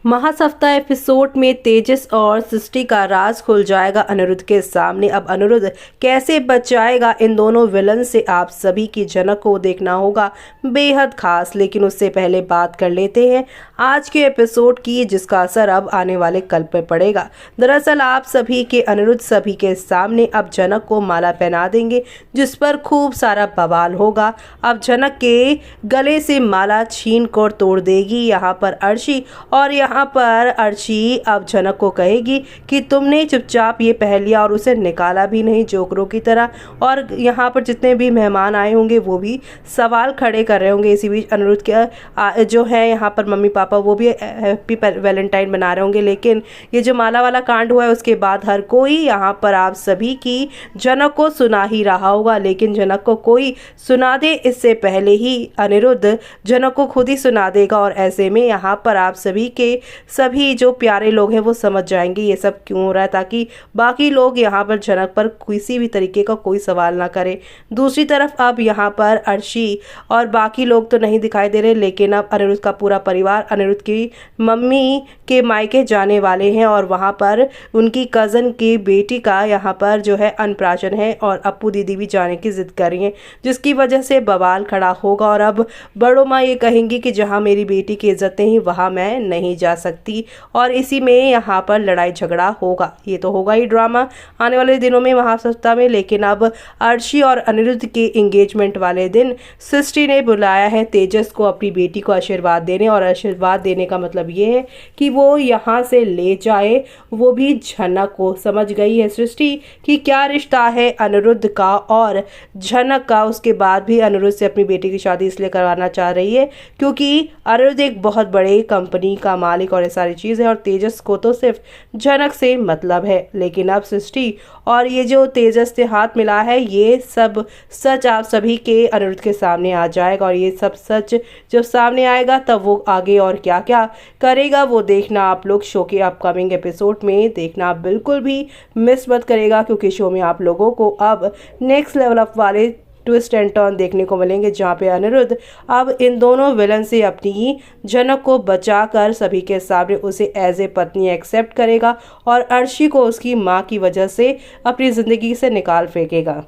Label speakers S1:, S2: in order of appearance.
S1: महासप्ताह episode में तेजस और सृष्टि का राज खुल जाएगा अनिरुद्ध के सामने। अब अनिरुद्ध कैसे बचाएगा इन दोनों विलन से, आप सभी की झलक को देखना होगा बेहद खास। लेकिन उससे पहले बात कर लेते हैं आज के एपिसोड की, जिसका असर अब आने वाले कल पर पड़ेगा। दरअसल आप सभी के अनिरुद्ध सभी के सामने अब जनक को माला पहना देंगे, जिस पर खूब सारा बवाल होगा। अब जनक के गले से माला छीन कर तोड़ देगी यहाँ पर अर्शी, और यहाँ पर अर्शी अब जनक को कहेगी कि तुमने चुपचाप ये पहन लिया और उसे निकाला भी नहीं जोकरों की तरह। और यहाँ पर जितने भी मेहमान आए होंगे वो भी सवाल खड़े कर रहे होंगे। इसी बीच अनिरुद्ध के जो है यहाँ पर मम्मी पापा वो भी हैप्पी वैलेंटाइन बना रहे होंगे। लेकिन ये जो माला वाला कांड हुआ है उसके बाद हर कोई यहाँ पर आप सभी की जनक को सुना ही रहा होगा, लेकिन जनक को कोई सुना दे इससे पहले ही अनिरुद्ध जनक को खुद ही सुना देगा। और ऐसे में यहाँ पर आप सभी के सभी जो प्यारे लोग हैं वो समझ जाएंगे ये सब क्यों हो रहा है, ताकि बाकी लोग यहाँ पर जनक पर किसी भी तरीके का कोई सवाल ना करें। दूसरी तरफ अब यहाँ पर अर्शी और बाकी लोग तो नहीं दिखाई दे रहे, लेकिन अब अनिरुद्ध का पूरा परिवार अनिरुद्ध की मम्मी के मायके जाने वाले हैं और वहाँ पर उनकी कज़न की बेटी का यहाँ पर जो है अन्नप्राशन है और अप्पू दीदी भी जाने की जिद कर रही हैं, जिसकी वजह से बवाल खड़ा होगा। और अब बड़ो माँ ये कहेंगी कि जहाँ मेरी बेटी की इज्जत नहीं वहाँ मैं नहीं जा सकती, और इसी में यहाँ पर लड़ाई झगड़ा होगा। ये तो होगा ही ड्रामा आने वाले दिनों में महासप्ताह में। लेकिन अब अर्शी और अनिरुद्ध के एंगेजमेंट वाले दिन सृष्टि ने बुलाया है तेजस को अपनी बेटी को आशीर्वाद देने, और आशीर्वाद देने का मतलब ये है कि वो यहाँ से ले जाए, वो भी झनक को। समझ गई है सृष्टि कि क्या रिश्ता है अनिरुद्ध का और झनक का। उसके बाद भी अनिरुद्ध से अपनी बेटी की शादी इसलिए करवाना चाह रही है क्योंकि अनिरुद्ध एक बहुत बड़े कंपनी का मालिक और ये सारी चीज़ है, और तेजस को तो सिर्फ जनक से मतलब है। लेकिन अब सृष्टि और ये जो तेजस से हाथ मिला है ये सब सच आप सभी के अनिरुद्ध के सामने आ जाएगा, और ये सब सच जब सामने आएगा तब वो आगे और क्या क्या करेगा वो देखना आप लोग शो के अपकमिंग एपिसोड में देखना आप बिल्कुल भी मिस मत करेगा, क्योंकि शो में आप लोगों को अब नेक्स्ट लेवल अप वाले ट्विस्ट एंड टर्न देखने को मिलेंगे, जहाँ पे अनिरुद्ध अब इन दोनों विलन से अपनी जनक को बचाकर सभी के सामने उसे एज ए पत्नी एक्सेप्ट करेगा और अर्शी को उसकी माँ की वजह से अपनी ज़िंदगी से निकाल फेंकेगा।